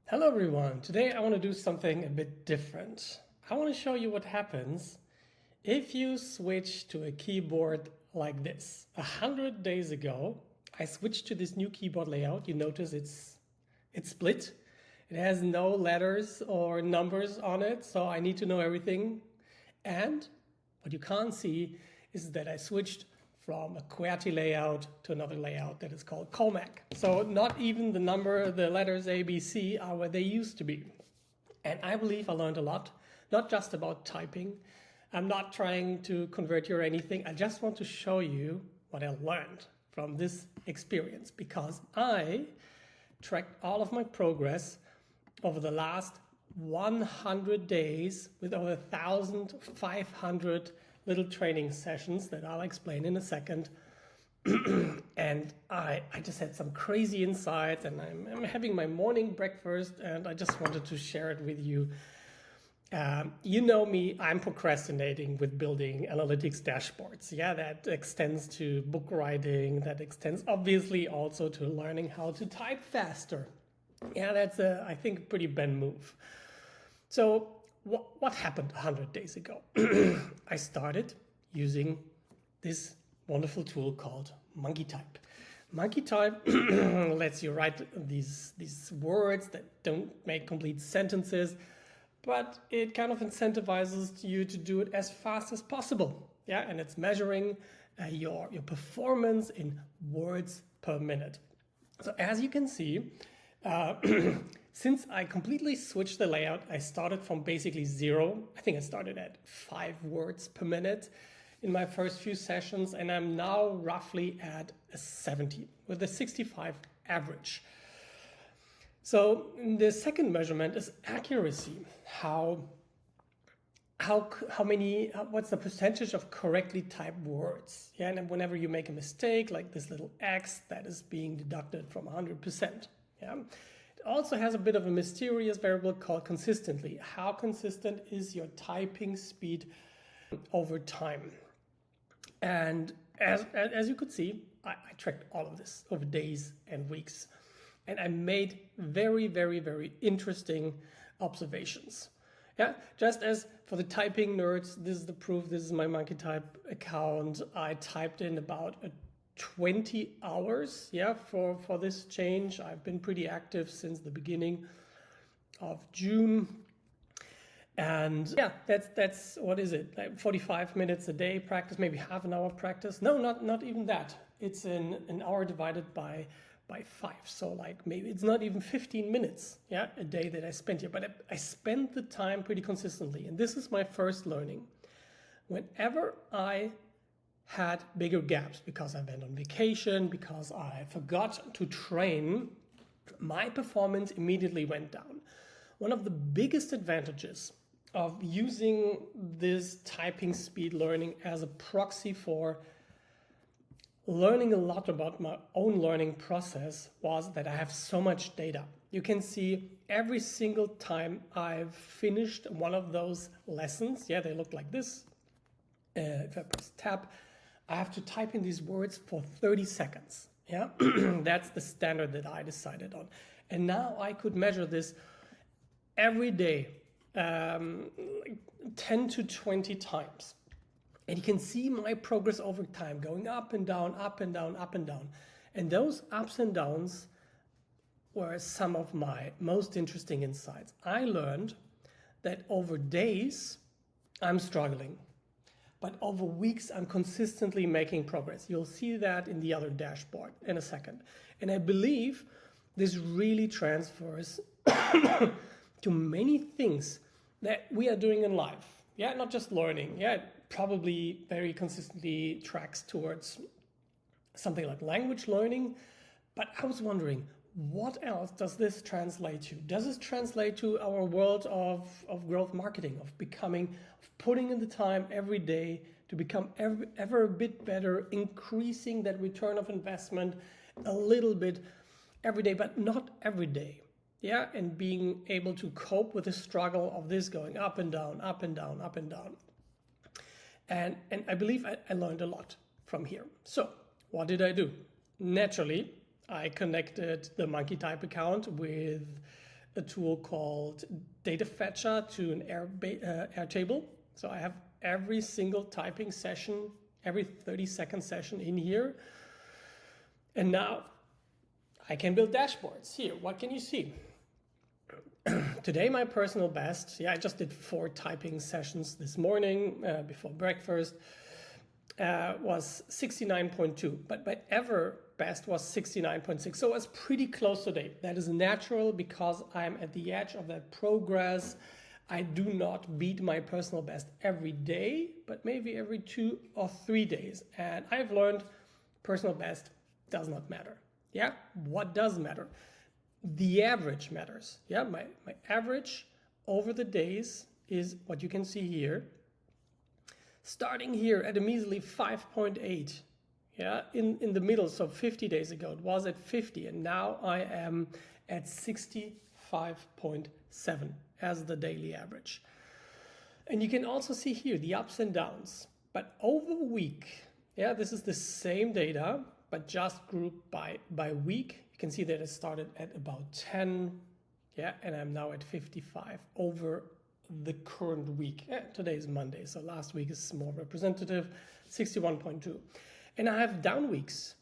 Hello everyone, today I want to do something a bit different. I want to show you what happens if you switch to a keyboard like this. 100 days ago, I switched to this new keyboard layout. You notice it's split. It has no letters or numbers on it, so I need to know everything. And what you can't see is that I switched from a QWERTY layout to another layout that is called Colemak. So not even the letters A, B, C are where they used to be. And I believe I learned a lot, not just about typing. I'm not trying to convert you or anything. I just want to show you what I learned from this experience, because I tracked all of my progress over the last 100 days with over 1,500 little training sessions that I'll explain in a second. And I just had some crazy insights, and I'm having my morning breakfast, and I just wanted to share it with you. You know me, I'm procrastinating with building analytics dashboards. Yeah, that extends to book writing, that extends obviously also to learning how to type faster. Yeah, that's I think a pretty Ben move. So what happened 100 days ago? I started using this wonderful tool called MonkeyType. MonkeyType lets you write these words that don't make complete sentences, but it kind of incentivizes you to do it as fast as possible. Yeah, and it's measuring your performance in words per minute. So as you can see, since I completely switched the layout, I started from basically 0. I think I started at 5 words per minute in my first few sessions, and I'm now roughly at a 70 with a 65 average. So the second measurement is accuracy. What's the percentage of correctly typed words? Yeah, and whenever you make a mistake, like this little X, that is being deducted from 100%. Yeah. Also has a bit of a mysterious variable called consistently. How consistent is your typing speed over time? And as you could see, I tracked all of this over days and weeks. And I made very, very, very interesting observations. Yeah, just as for the typing nerds, this is the proof. This is my MonkeyType account. I typed in about 20 hours, yeah, for this change. I've been pretty active since the beginning of June. And yeah, that's what is it, like 45 minutes a day practice, maybe half an hour practice. No, not even that. It's an hour divided by 5. So like maybe it's not even 15 minutes, yeah, a day that I spent here. But I spent the time pretty consistently. And this is my first learning. Whenever I had bigger gaps because I went on vacation, because I forgot to train, my performance immediately went down. One of the biggest advantages of using this typing speed learning as a proxy for learning a lot about my own learning process was that I have so much data. You can see every single time I've finished one of those lessons, yeah, they look like this. If I press tab, I have to type in these words for 30 seconds. Yeah, that's the standard that I decided on. And now I could measure this every day, 10 to 20 times. And you can see my progress over time going up and down, up and down, up and down. And those ups and downs were some of my most interesting insights. I learned that over days, I'm struggling. But over weeks, I'm consistently making progress. You'll see that in the other dashboard in a second. And I believe this really transfers to many things that we are doing in life. Yeah, not just learning. Yeah, it probably very consistently tracks towards something like language learning. But I was wondering, what else does this translate to? Does this translate to our world of growth marketing, of putting in the time every day to become ever a bit better, increasing that return of investment a little bit every day, but not every day. Yeah, and being able to cope with the struggle of this going up and down, up and down, up and down. And I believe I learned a lot from here. So what did I do? Naturally, I connected the MonkeyType account with a tool called Data Fetcher to an Airtable. So I have every single typing session, every 30-second session in here. And now I can build dashboards. Here, what can you see? Today, my personal best, I just did 4 typing sessions this morning before breakfast, was 69.2, but my ever best was 69.6. So it's pretty close today. That is natural because I'm at the edge of that progress. I do not beat my personal best every day, but maybe every 2 or 3 days. And I've learned personal best does not matter. Yeah, what does matter? The average matters. Yeah, my average over the days is what you can see here. Starting here at a measly 5.8. Yeah, in the middle, so 50 days ago it was at 50, and now I am at 65.7 as the daily average. And you can also see here the ups and downs, but over the week, this is the same data, but just grouped by week. You can see that it started at about 10, and I'm now at 55 over the current week. Today is Monday, so last week is more representative, 61.2. And I have down weeks,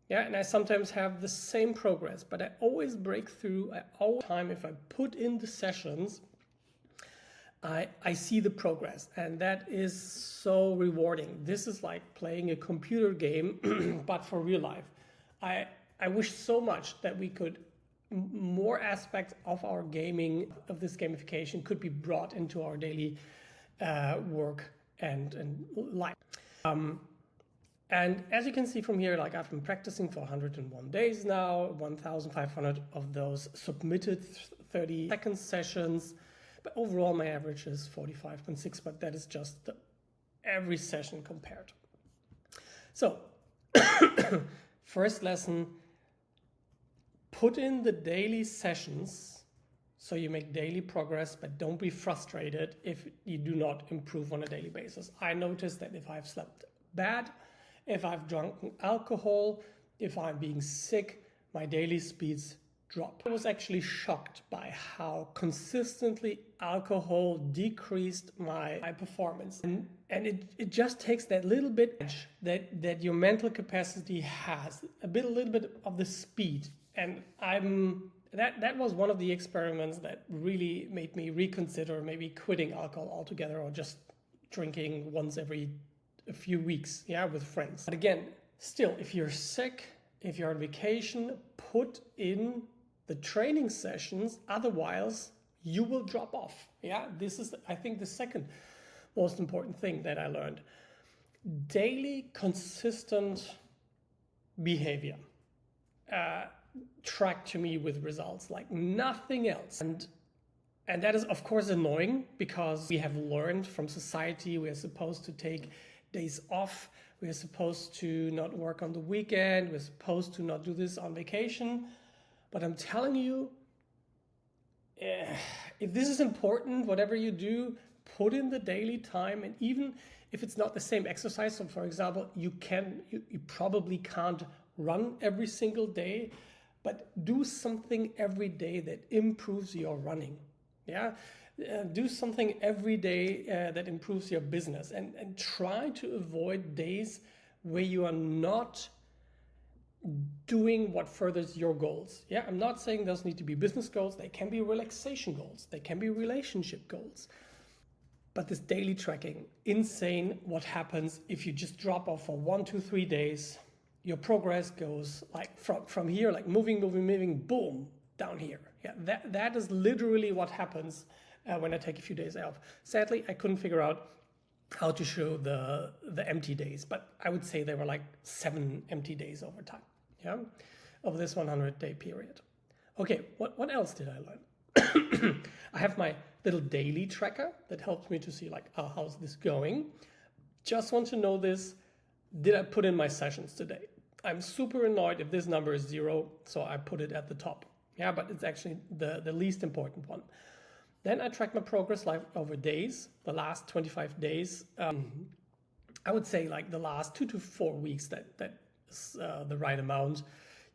and I sometimes have the same progress, but I always break through. If I put in the sessions, I see the progress, and that is so rewarding. This is like playing a computer game, but for real life. I wish so much that we could, more aspects of our gaming, of this gamification could be brought into our daily work and life. And as you can see from here, like I've been practicing for 101 days now, 1,500 of those submitted 30-second sessions. But overall, my average is 45.6, but that is just every session compared. So, first lesson, put in the daily sessions so you make daily progress, but don't be frustrated if you do not improve on a daily basis. I noticed that if I've slept bad, if I've drunk alcohol, if I'm being sick, my daily speeds drop. I was actually shocked by how consistently alcohol decreased my performance. And it just takes that little bit that your mental capacity has, a little bit of the speed. And that was one of the experiments that really made me reconsider maybe quitting alcohol altogether or just drinking once every a few weeks, with friends. But again, still, if you're sick, if you're on vacation, put in the training sessions, otherwise you will drop off. This is, I think, the second most important thing that I learned. Daily consistent behavior tracked to me with results like nothing else. And that is, of course, annoying because we have learned from society we are supposed to take days off, we're supposed to not work on the weekend, we're supposed to not do this on vacation. But I'm telling you, if this is important, whatever you do, put in the daily time. And even if it's not the same exercise, so for example, you probably can't run every single day, but do something every day that improves your running. Do something every day that improves your business, and try to avoid days where you are not doing what furthers your goals. I'm not saying those need to be business goals. They can be relaxation goals. They can be relationship goals. But this daily tracking, insane what happens if you just drop off for 1, 2, 3 days. Your progress goes like from here, like moving, boom, down here. That is literally what happens when I take a few days off. Sadly, I couldn't figure out how to show the empty days, but I would say there were like 7 empty days over time, of this 100-day period. Okay, what else did I learn? I have my little daily tracker that helps me to see like, how's this going? Just want to know this. Did I put in my sessions today? I'm super annoyed if this number is 0, so I put it at the top. But it's actually the least important one. Then I track my progress over days, the last 25 days. I would say like the last 2 to 4 weeks, that is the right amount.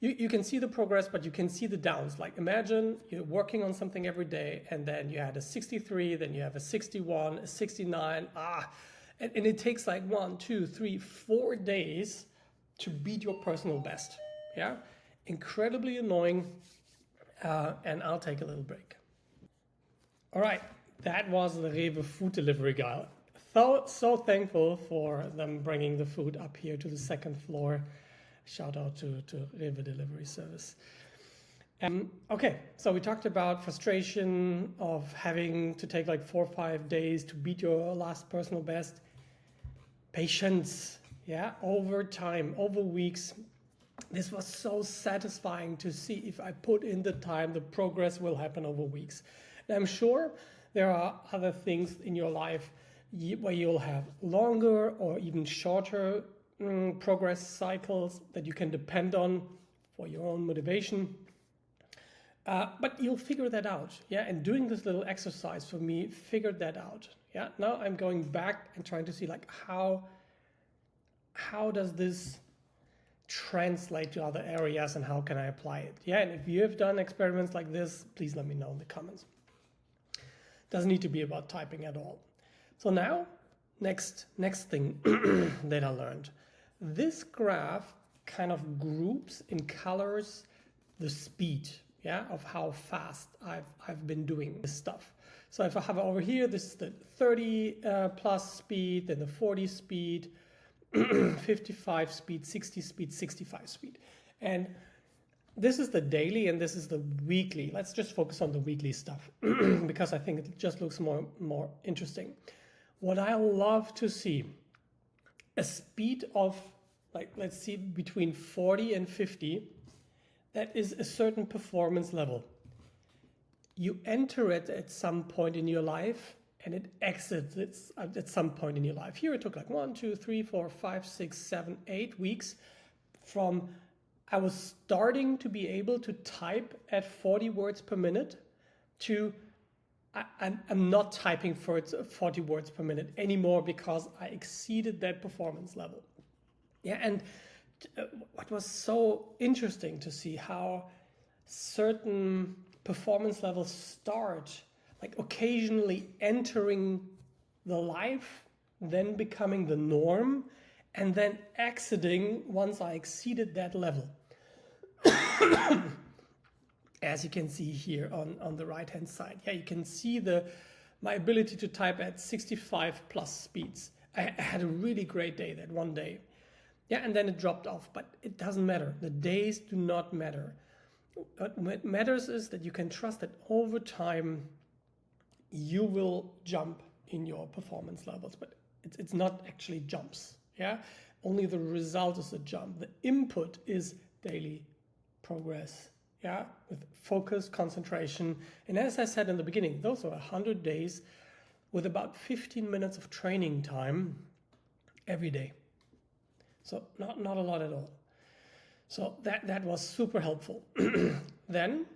you can see the progress, but you can see the downs. Like imagine you're working on something every day and then you had a 63, then you have a 61, a 69, and it takes like 1, 2, 3, 4 days to beat your personal best. Yeah, incredibly annoying. And I'll take a little break. All right, that was the Rewe food delivery guy. So thankful for them bringing the food up here to the second floor. Shout out to Rewe delivery service. Okay, so we talked about frustration of having to take like 4 or 5 days to beat your last personal best. Patience, yeah, over time, over weeks. This was so satisfying to see if I put in the time, the progress will happen over weeks. And I'm sure there are other things in your life where you'll have longer or even shorter progress cycles that you can depend on for your own motivation. But you'll figure that out. Yeah, and doing this little exercise for me figured that out. Yeah, now I'm going back and trying to see like how does this translate to other areas and how can I apply it? Yeah, and if you have done experiments like this, please let me know in the comments. Doesn't need to be about typing at all. So now, next thing that I learned. This graph kind of groups in colors the speed, yeah, of how fast I've been doing this stuff. So if I have over here, this is the 30 plus speed, then the 40 speed, 55 speed, 60 speed, 65 speed. And this is the daily and this is the weekly. Let's just focus on the weekly stuff because I think it just looks more interesting. What I love to see, a speed of like, let's see, between 40 and 50, that is a certain performance level. You enter it at some point in your life and it exits at some point in your life. Here it took like 1, 2, 3, 4, 5, 6, 7, 8 weeks from I was starting to be able to type at 40 words per minute to I'm not typing for 40 words per minute anymore because I exceeded that performance level. Yeah, and what was so interesting to see how certain performance levels start, like occasionally entering the life, then becoming the norm, and then exiting once I exceeded that level. As you can see here on the right hand side. Yeah, you can see my ability to type at 65 plus speeds. I had a really great day that one day. Yeah, and then it dropped off, but it doesn't matter. The days do not matter. What matters is that you can trust that over time you will jump in your performance levels, but it's not actually jumps. Yeah, only the result is a jump. The input is daily progress. Yeah, with focus, concentration. And as I said in the beginning, those are 100 days with about 15 minutes of training time every day. So not a lot at all. So that was super helpful. Then,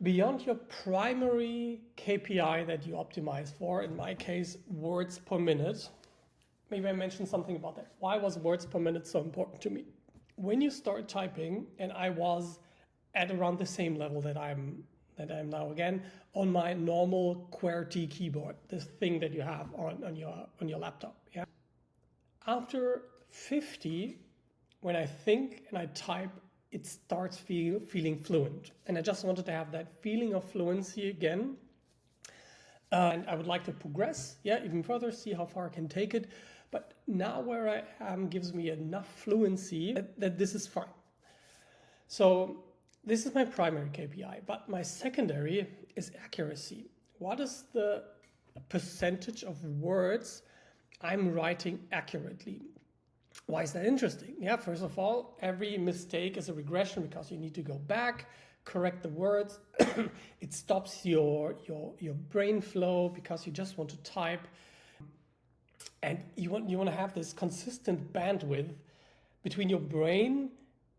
beyond your primary KPI that you optimize for, in my case, words per minute, maybe I mentioned something about that. Why was words per minute so important to me? When you start typing, and I was at around the same level that I am now again on my normal QWERTY keyboard, this thing that you have on your laptop. Yeah. After 50, when I think and I type, it starts feeling fluent, and I just wanted to have that feeling of fluency again. And I would like to progress, yeah, even further, see how far I can take it. But now where I am gives me enough fluency that this is fine. So this is my primary KPI, but my secondary is accuracy. What is the percentage of words I'm writing accurately? Why is that interesting? Yeah, first of all, every mistake is a regression because you need to go back, correct the words. It stops your brain flow because you just want to type. And you want to have this consistent bandwidth between your brain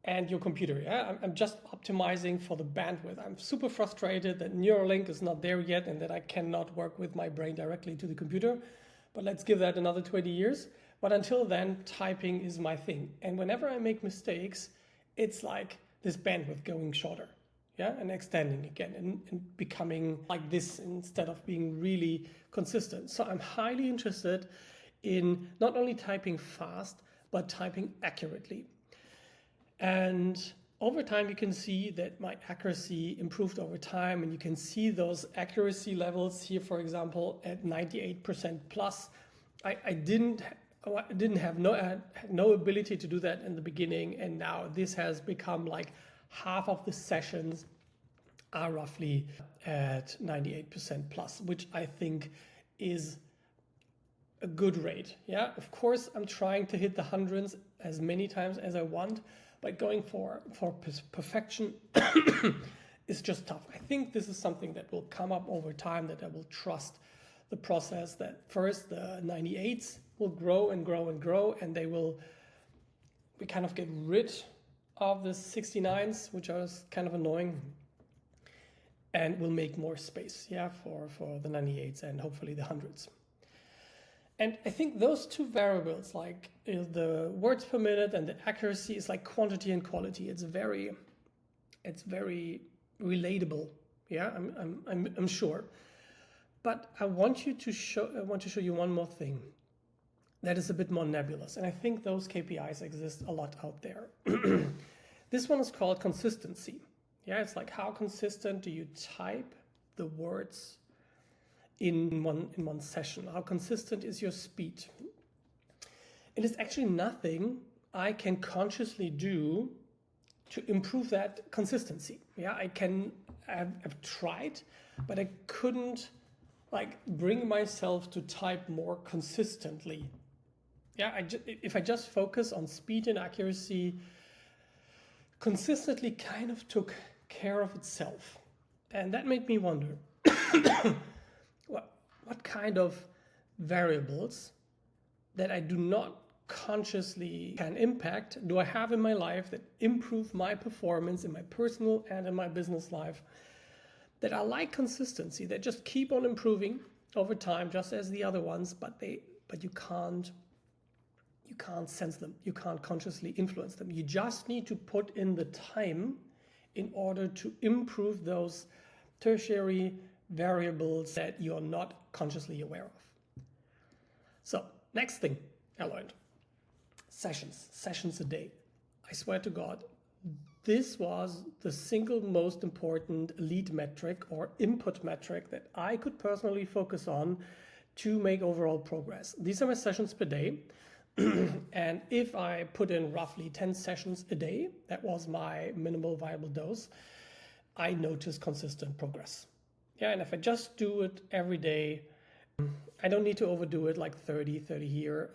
and your computer. Yeah? I'm just optimizing for the bandwidth. I'm super frustrated that Neuralink is not there yet and that I cannot work with my brain directly to the computer. But let's give that another 20 years. But until then, typing is my thing. And whenever I make mistakes, it's like this bandwidth going shorter, yeah, and extending again and becoming like this instead of being really consistent. So I'm highly interested in not only typing fast, but typing accurately. And over time, you can see that my accuracy improved over time, and you can see those accuracy levels here, for example, at 98% plus. I had no ability to do that in the beginning, and now this has become like half of the sessions are roughly at 98% plus, which I think is a good rate. Yeah, of course, I'm trying to hit the hundreds as many times as I want, but going for perfection is just tough. I think this is something that will come up over time, that I will trust the process, that first the 98s will grow and grow and grow, and we kind of get rid of the 69s, which are kind of annoying, and we'll make more space, yeah, for the 98s and hopefully the hundreds. And I think those two variables, like the words per minute and the accuracy, is like quantity and quality. It's very relatable. Yeah, I'm sure. But I want to show you one more thing that is a bit more nebulous, and I think those KPIs exist a lot out there. This one is called consistency. Yeah, it's like how consistent do you type the words in one session? How consistent is your speed? And it's actually nothing I can consciously do to improve that consistency. Yeah, I've tried, but I couldn't like bring myself to type more consistently. Yeah, if I just focus on speed and accuracy, consistently kind of took care of itself. And that made me wonder, what kind of variables that I do not consciously can impact do I have in my life that improve my performance in my personal and in my business life, that are like consistency, that just keep on improving over time, just as the other ones, but you can't sense them, you can't consciously influence them. You just need to put in the time in order to improve those tertiary variables that you're not consciously aware of. So next thing I learned, sessions a day. I swear to God, this was the single most important lead metric or input metric that I could personally focus on to make overall progress. These are my sessions per day. And if I put in roughly 10 sessions a day, that was my minimal viable dose, I noticed consistent progress. Yeah, and if I just do it every day, I don't need to overdo it like 30 here.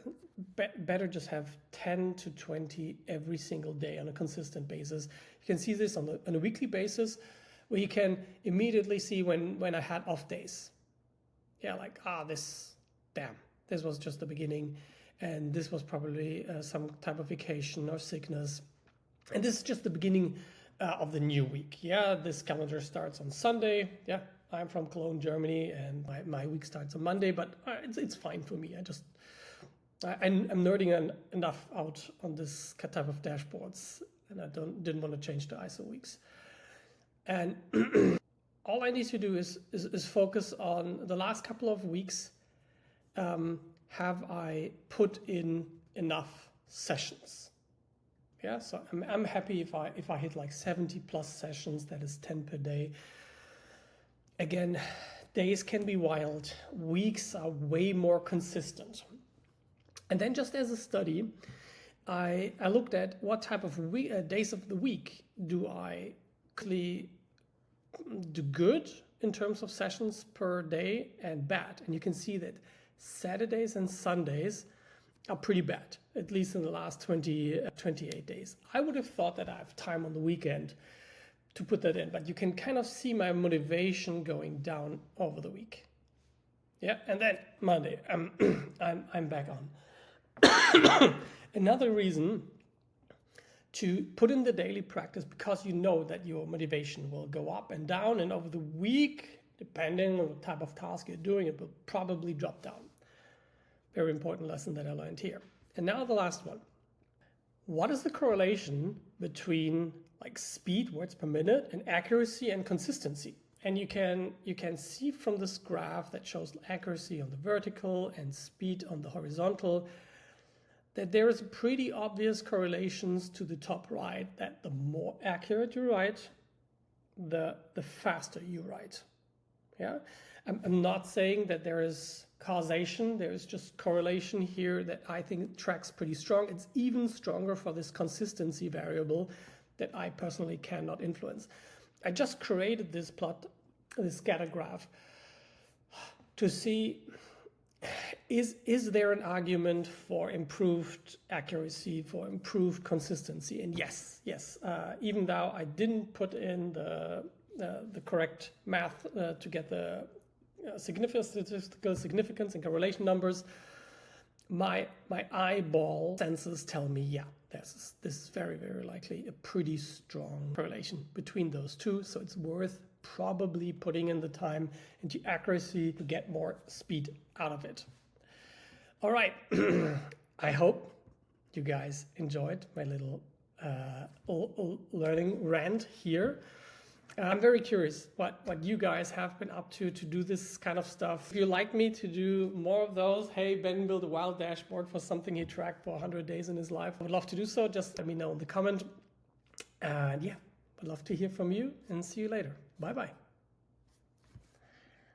Better just have 10 to 20 every single day on a consistent basis. You can see this on a weekly basis, where you can immediately see when I had off days. Yeah, like, this was just the beginning, and this was probably some type of vacation or sickness. And this is just the beginning of the new week. Yeah, this calendar starts on Sunday. Yeah, I'm from Cologne, Germany, and my week starts on Monday, but it's fine for me. I'm nerding enough out on this type of dashboards, and I didn't want to change to ISO weeks. And all I need to do is focus on the last couple of weeks. Have I put in enough sessions? Yeah, so I'm happy if I hit like 70 plus sessions, that is 10 per day. Again, days can be wild, weeks are way more consistent. And then just as a study, I looked at what type of days of the week do I actually do good in terms of sessions per day and bad. And you can see that Saturdays and Sundays are pretty bad, at least in the last 28 days. I would have thought that I have time on the weekend to put that in, but you can kind of see my motivation going down over the week. Yeah, and then Monday, I'm back on. Another reason to put in the daily practice, because you know that your motivation will go up and down, and over the week, depending on the type of task you're doing, it will probably drop down. Very important lesson that I learned here. And now the last one. What is the correlation between like speed, words per minute, and accuracy and consistency. And you can see from this graph that shows accuracy on the vertical and speed on the horizontal that there is pretty obvious correlations to the top right, that the more accurate you write, the faster you write. Yeah, I'm not saying that there is causation, there is just correlation here that I think tracks pretty strong. It's even stronger for this consistency variable that I personally cannot influence. I just created this plot, this scatter graph, to see is there an argument for improved accuracy, for improved consistency? And yes, even though I didn't put in the correct math to get the statistical significance and correlation numbers, my eyeball senses tell me, yeah, this is very, very likely a pretty strong correlation between those two. So it's worth probably putting in the time into accuracy to get more speed out of it. All right, I hope you guys enjoyed my little learning rant here. I'm very curious what you guys have been up to do this kind of stuff. If you'd like me to do more of those, hey, Ben built a wild dashboard for something he tracked for 100 days in his life, I would love to do so. Just let me know in the comment. And yeah, I'd love to hear from you, and see you later. Bye-bye.